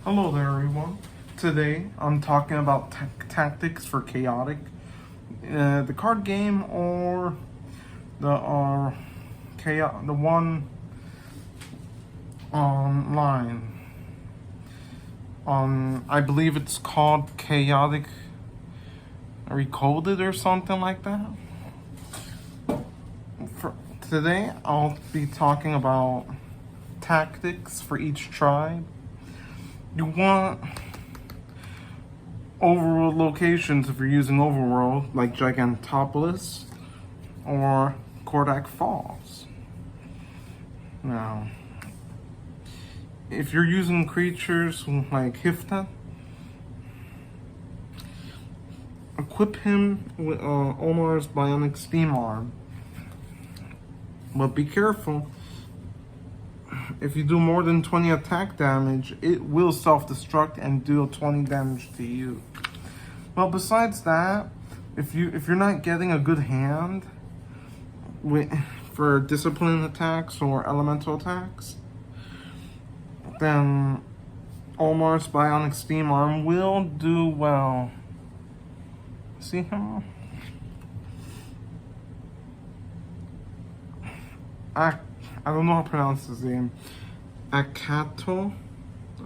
Hello there, everyone. Today I'm talking about tactics for chaotic, the card game or the one online. I believe it's called Chaotic Recoded or something like that. For today, I'll be talking about tactics for each tribe. You want overworld locations if you're using overworld, like Gigantopolis or Kordak Falls. Now, if you're using creatures like Hifta, equip him with Omar's Bionic Steam Arm. But be careful. If you do more than 20 attack damage, it will self-destruct and deal 20 damage to you. Well, besides that, if you're not getting a good hand for discipline attacks or elemental attacks, then Omar's Bionic Steam Arm will do well. See him? I don't know how to pronounce his name. Akato,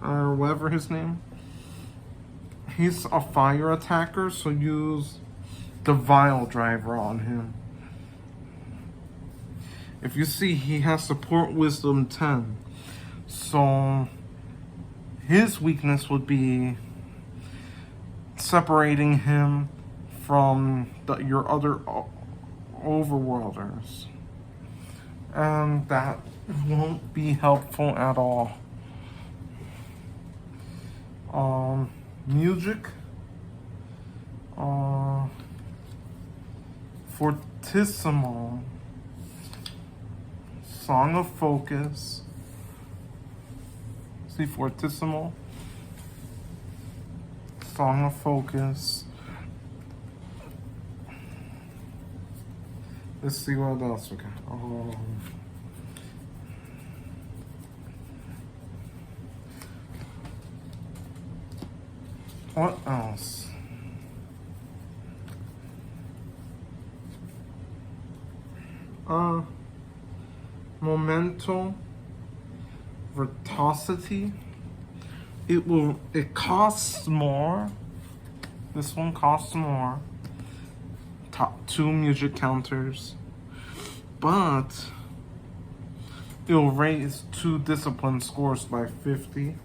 or whatever his name. He's a fire attacker, so use the Vile Driver on him. If you see, he has support wisdom 10. So his weakness would be separating him from your other overworlders. And that won't be helpful at all. Music. Fortissimo. Song of Focus. See, Fortissimo. Song of Focus. Let's see what else we got. What else? Memento Vertosity. It costs more. This one costs more. Top 2 music counters, but it'll raise 2 discipline scores by 50.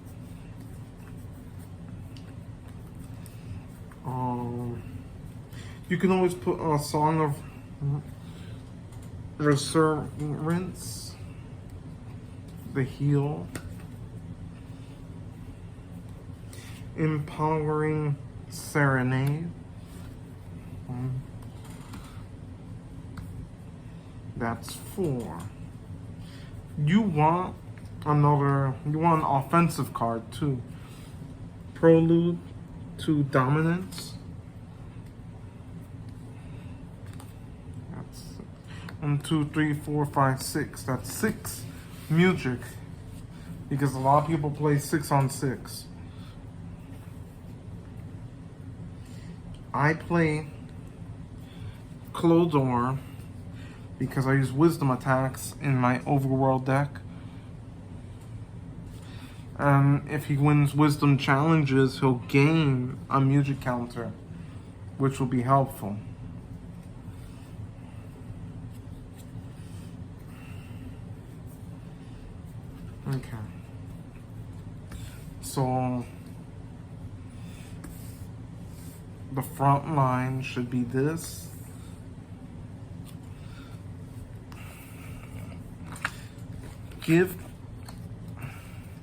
You can always put a Song of Resurrence, the Heal, Empowering Serenade. That's 4. You want an offensive card too. Prelude to Dominance. That's 1, 2, 3, 4, 5, 6. That's 6 music. Because a lot of people play 6 on 6. I play Clodor because I use wisdom attacks in my overworld deck. And if he wins wisdom challenges, he'll gain a music counter, which will be helpful. Okay. So the front line should be this. Give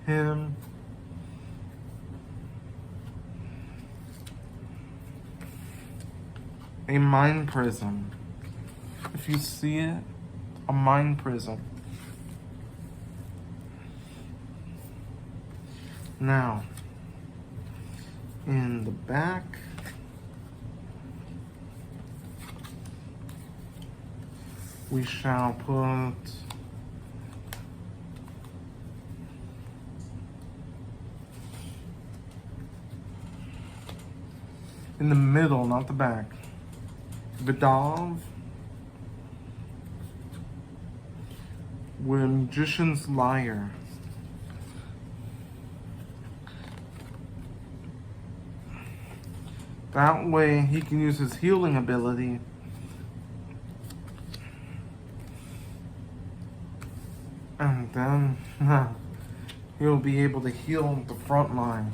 him a Mind Prism. If you see it, a Mind Prism. Now, in the back, we shall put In the middle, not the back. Vidal with Magician's Lyre. That way he can use his healing ability and then he'll be able to heal the front line.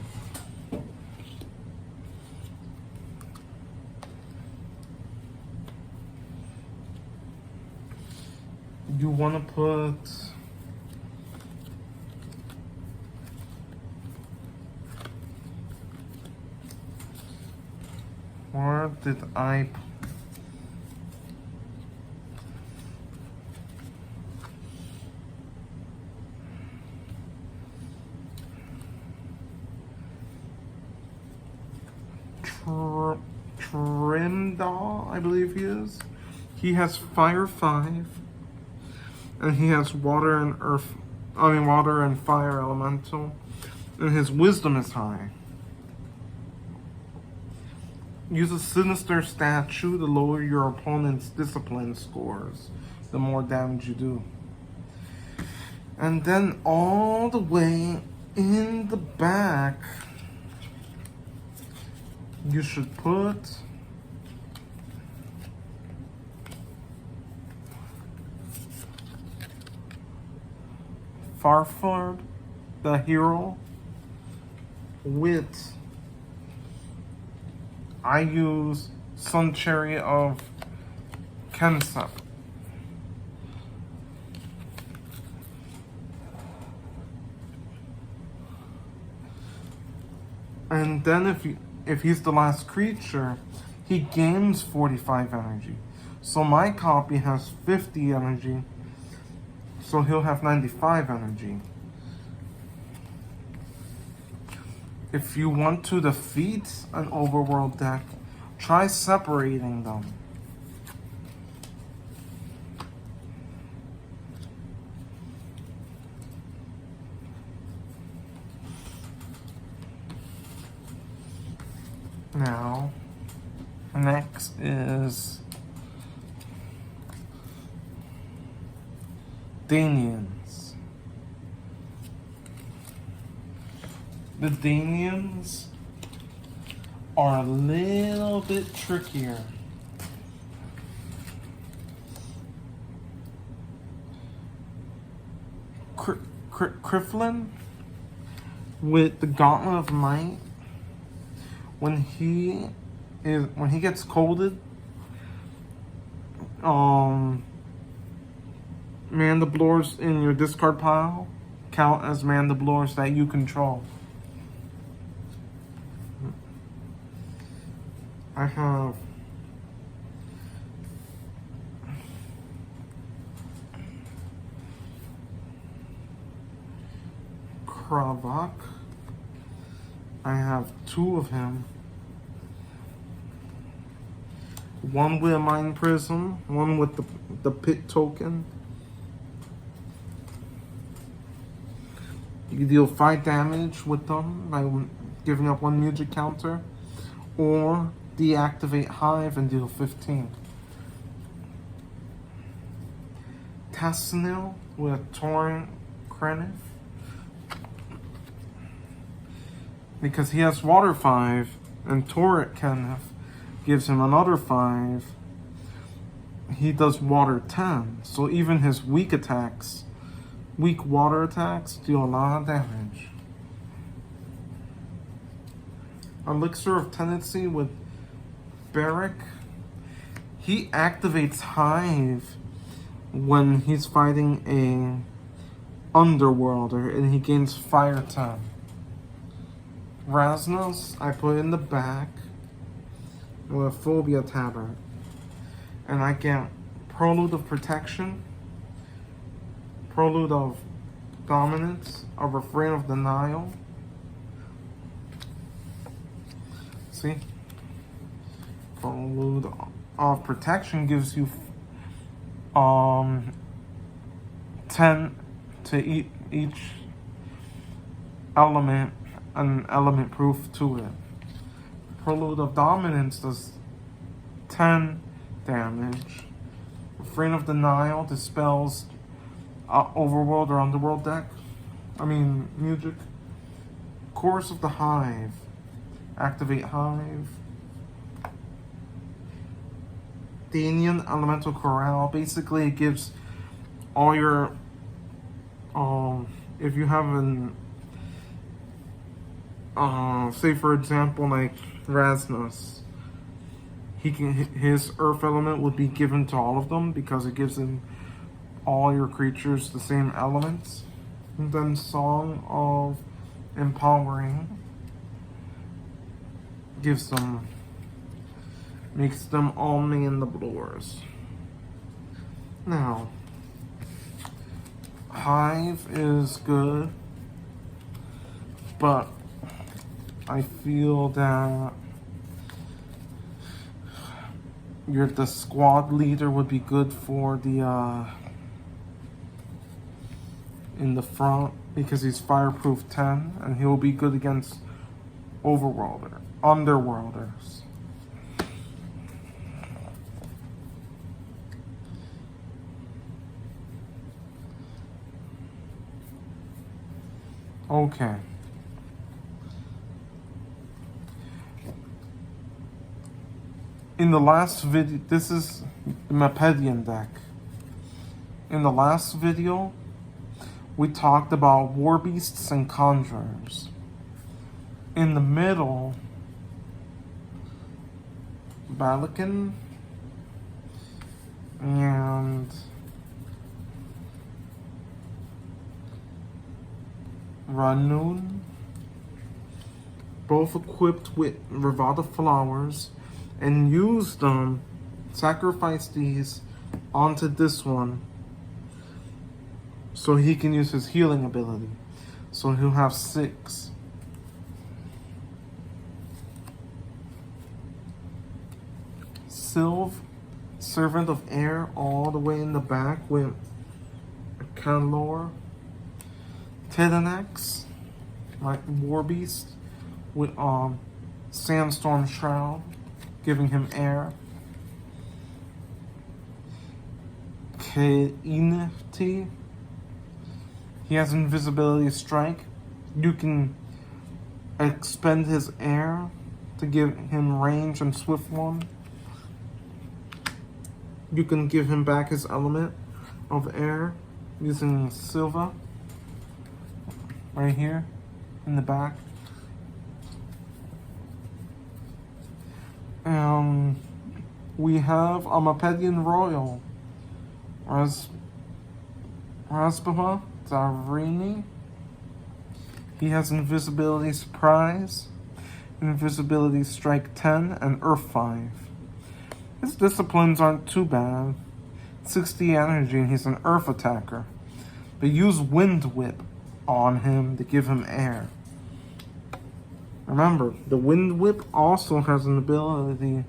You want to put where did I Trimdahl, I believe he is. He has Fire 5. And he has water and fire elemental. And his wisdom is high. Use a sinister statue to lower your opponent's discipline scores, the more damage you do. And then all the way in the back, you should put Farford, the hero, with I use Sun Chariot of Kensep. And then if he's the last creature, he gains 45 energy. So my copy has 50 energy. So he'll have 95 energy. If you want to defeat an overworld deck, try separating them. Now, next is Danians. The Danians are a little bit trickier. Kriflin with the Gauntlet of Might. When he gets colded, Mandiblores in your discard pile count as Mandiblores that you control. I have Kravak. I have 2 of him. One with a Mind Prism, one with the Pit token. You can deal 5 damage with them by giving up 1 music counter, or deactivate Hive and deal 15. Tassanil with Torrent Krennic. Because he has Water 5, and Torrent Kenneth gives him another 5. He does Water 10, so even his weak water attacks deal a lot of damage. Elixir of Tendency with Barrack. He activates Hive when he's fighting a Underworlder, and he gains Fire 10. Rasnos, I put in the back with Phobia Tabard. And I get Prelude of Protection, Prelude of Dominance, a Refrain of Denial. See? Prelude of Protection gives you 10 to each element, an element proof to it. Prelude of Dominance does 10 damage. Refrain of Denial dispels Overworld or Underworld deck. Music. Chorus of the Hive. Activate Hive. Danian Elemental Corral. Basically, it gives all your if you have an say for example like Rasnus, his earth element would be given to all of them because it gives him all your creatures the same elements. And then Song of Empowering makes them all man-the-blowers. Now, Hive is good, but I feel that the squad leader would be good for the in the front because he's fireproof 10 and he'll be good against underworlders. Okay. In the last video, this is the Mapedian deck. In the last video, we talked about War Beasts and Conjurers. In the middle, Balakin and Ranun, both equipped with Revada flowers, and use them, sacrifice these onto this one so he can use his healing ability. So he'll have 6. Sylve, Servant of Air, all the way in the back with Canlor. Titanax, like War Beast, with Sandstorm Shroud, giving him air. Kainati, he has Invisibility Strike. You can expend his air to give him range and Swift 1. You can give him back his element of air using Silva. Right here in the back. We have a Mapedian Royal. Rasbaba Zarini. He has Invisibility Surprise, Invisibility Strike 10, and Earth 5. His disciplines aren't too bad. 60 energy and he's an Earth attacker. But use Wind Whip on him to give him air. Remember, the Wind Whip also has an ability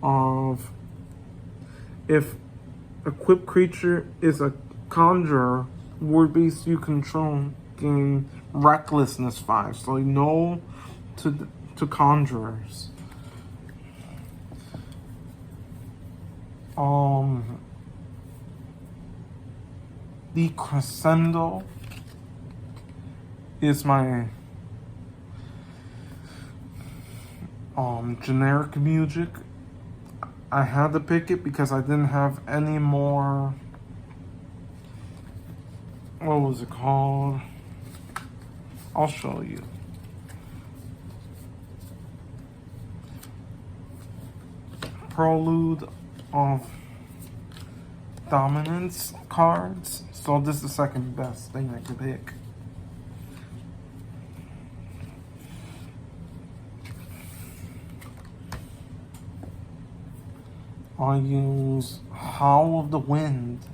of, if equipped creature is a conjurer, War Beast you control gain Recklessness 5. So you know to conjurers. The Crescendo is my generic music. I had to pick it because I didn't have any more. What was it called? I'll show you. Prelude of Dominance cards. So this is the second best thing I could pick. I'll use Howl of the Wind.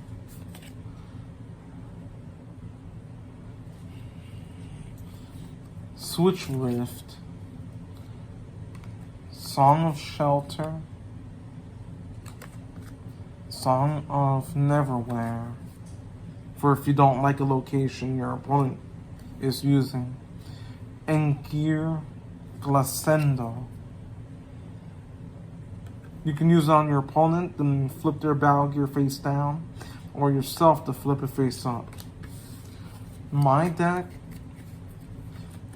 Switch Rift. Song of Shelter. Song of Neverwhere. For if you don't like a location your opponent is using. And Gear Glacendo. You can use it on your opponent, then flip their battle gear face down, or yourself to flip it face up. My deck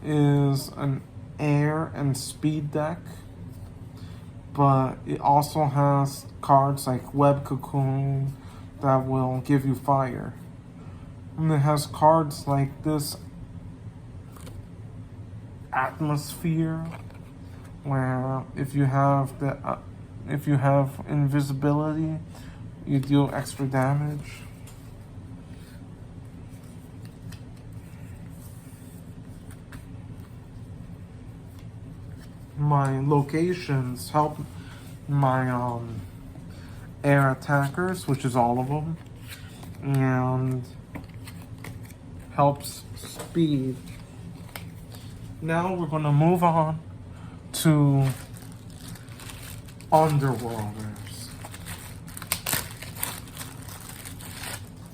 is an air and speed deck, but it also has cards like Web Cocoon that will give you fire. And it has cards like this Atmosphere, where if you have invisibility, you deal extra damage. My locations help my air attackers, which is all of them, and helps speed. Now we're going to move on to Underworlders.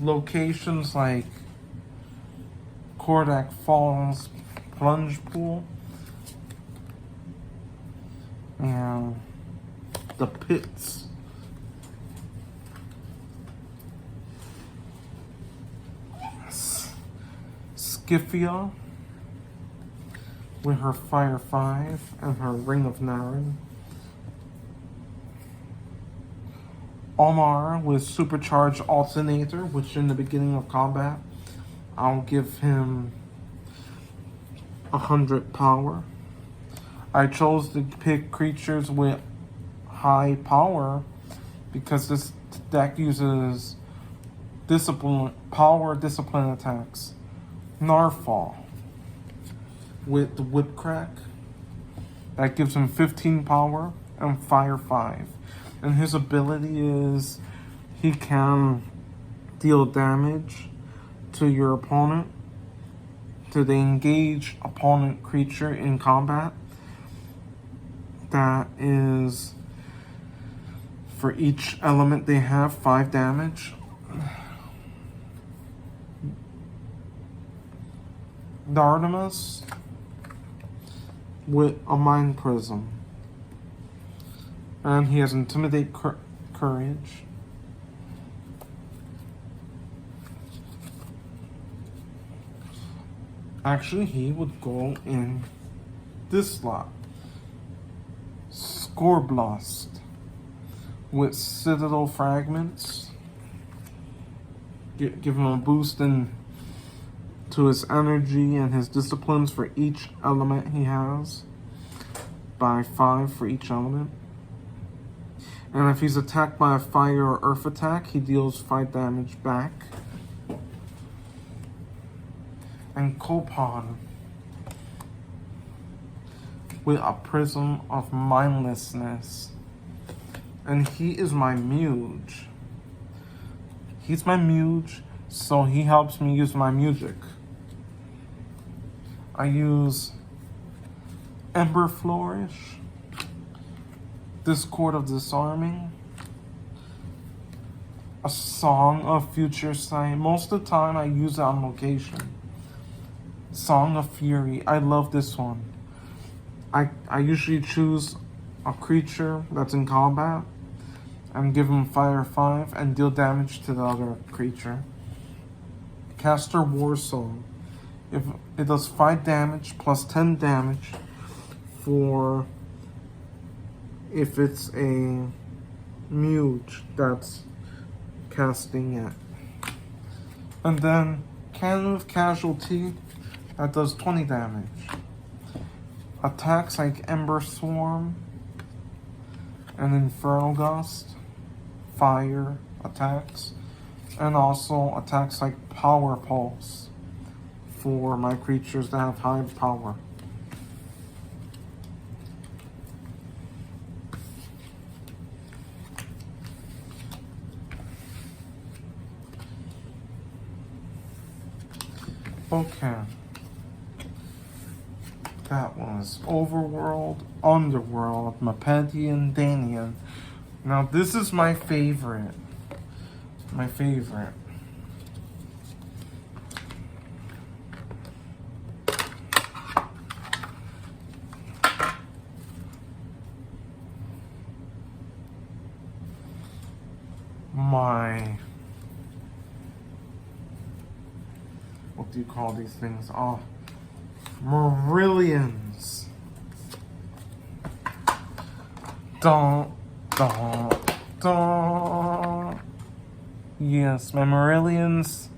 Locations like Kordak Falls Plunge Pool and the Pits. Scyphia with her Fire 5 and her Ring of Naren. Omar with Supercharged Alternator, which in the beginning of combat, I'll give him 100 power. I chose to pick creatures with high power because this deck uses discipline attacks. Narfall with the Whip Crack, that gives him 15 power and Fire 5. And his ability is he can deal damage to your opponent, to the engaged opponent creature in combat. That is, for each element they have, 5 damage. Dardamus with a Mind Prism. And he has Intimidate Courage. Actually, he would go in this slot. Scoreblast with Citadel Fragments. Give him a boost to his energy and his disciplines for each element he has, by 5 for each element. And if he's attacked by a fire or earth attack, he deals 5 damage back. And Kopon with a Prism of Mindlessness. And he is my Muge. He's my Muge, so he helps me use my music. I use Ember Flourish, Discord of Disarming, a Song of Future Sight. Most of the time I use it on location. Song of Fury. I love this one. I usually choose a creature that's in combat and give him Fire 5 and deal damage to the other creature. Caster Warsong. If it does 5 damage plus 10 damage for if it's a Muge that's casting it. And then Cannon of Casualty, that does 20 damage. Attacks like Ember Swarm and Infernal Gust, fire attacks, and also attacks like Power Pulse for my creatures that have high power. Okay. That was Overworld, Underworld, Mapedian, Danian. Now this is my favorite. My favorite. my, what do you call these things? Oh, Marillions. Don't. Yes, my Marillions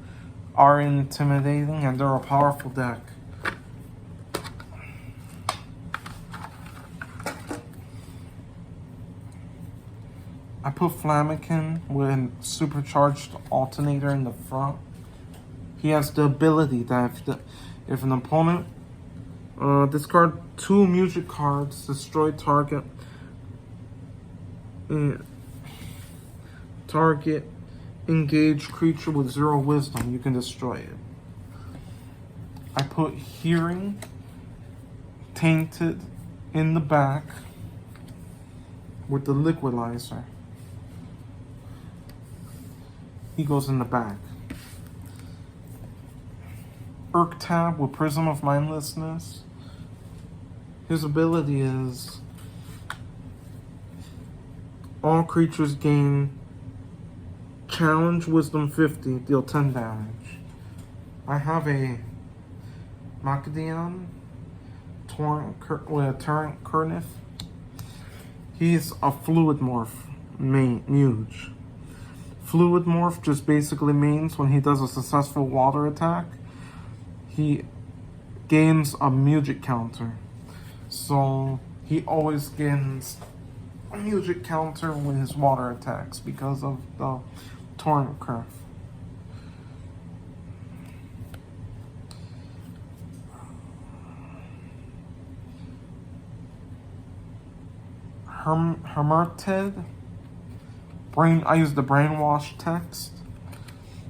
are intimidating and they're a powerful deck. I put Flammakin with supercharged alternator in the front. He has the ability that if an opponent discard 2 music cards, destroy target engaged creature with 0 wisdom, you can destroy it. I put Hearing Tainted in the back with the Liquidizer. He goes in the back. Urktab with Prism of Mindlessness. His ability is all creatures gain challenge wisdom 50, deal 10 damage. I have a Macadian with a Torrent Kernith. He's a Fluid Morph Muge. Fluid Morph just basically means when he does a successful water attack, he gains a music counter. So he always gains a music counter with his water attacks because of the Torrent Curve. Hermerted. I use the Brainwash text.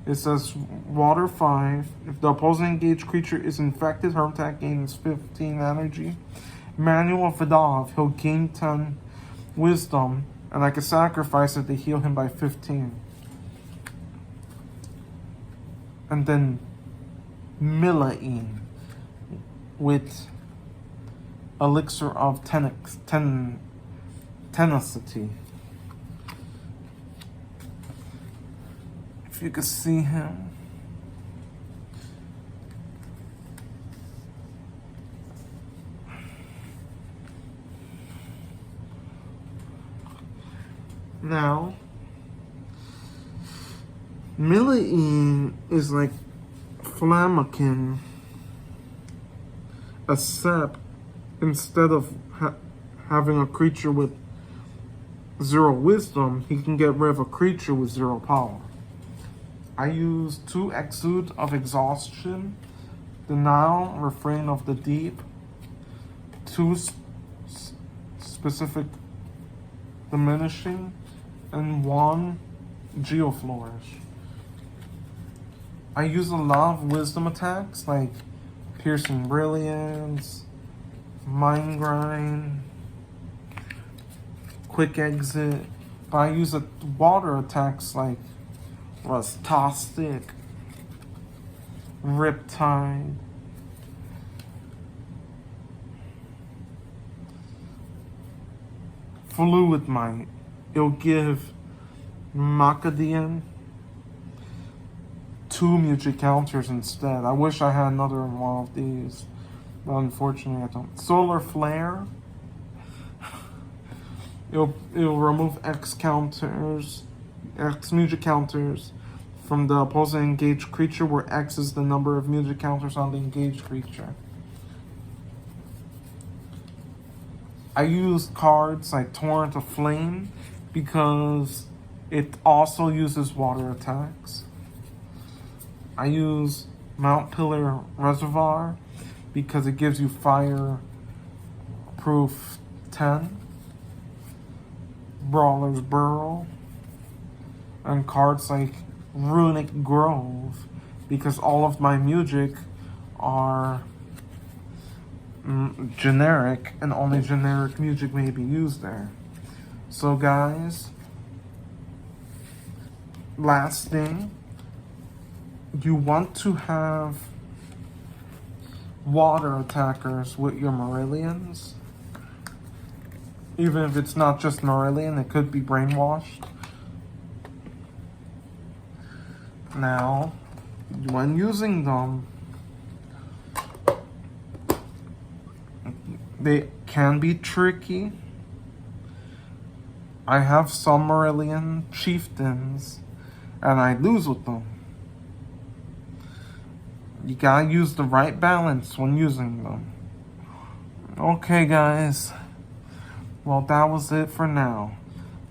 It says Water 5. If the opposing engaged creature is infected, Hermtag gains 15 energy. Manual of Vidal, he'll gain 10 wisdom, and I can sacrifice it to heal him by 15. And then Milaine with Elixir of Tenacity. If you could see him. Now, Milaine is like Flammakin, except instead of having a creature with 0 wisdom, he can get rid of a creature with 0 power. I use 2 Exude of Exhaustion, Denial, Refrain of the Deep, 2 specific Diminishing, and 1 Geoflourish. I use a lot of wisdom attacks like Piercing Brilliance, Mind Grind, Quick Exit, but I use water attacks like Rustastic, Riptide, Fluid Might. It'll give Macadian 2 music counters instead. I wish I had another one of these, but unfortunately I don't. Solar Flare. It'll remove X music counters from the opposing engaged creature, where X is the number of music counters on the engaged creature. I use cards like Torrent of Flame because it also uses water attacks. I use Mount Pillar Reservoir because it gives you fire proof 10. Brawler's Burrow, and cards like Runic Grove because all of my music are generic and only generic music may be used there. So guys, last thing, you want to have water attackers with your Marillions. Even if it's not just Marillion, it could be Brainwashed. Now, when using them, they can be tricky. I have Silmarillion chieftains, and I lose with them. You gotta use the right balance when using them. Okay, guys. Well, that was it for now.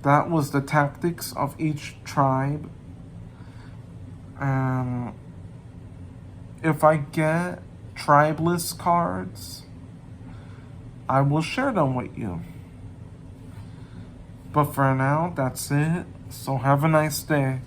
That was the tactics of each tribe. And if I get tribeless cards, I will share them with you. But for now, that's it. So have a nice day.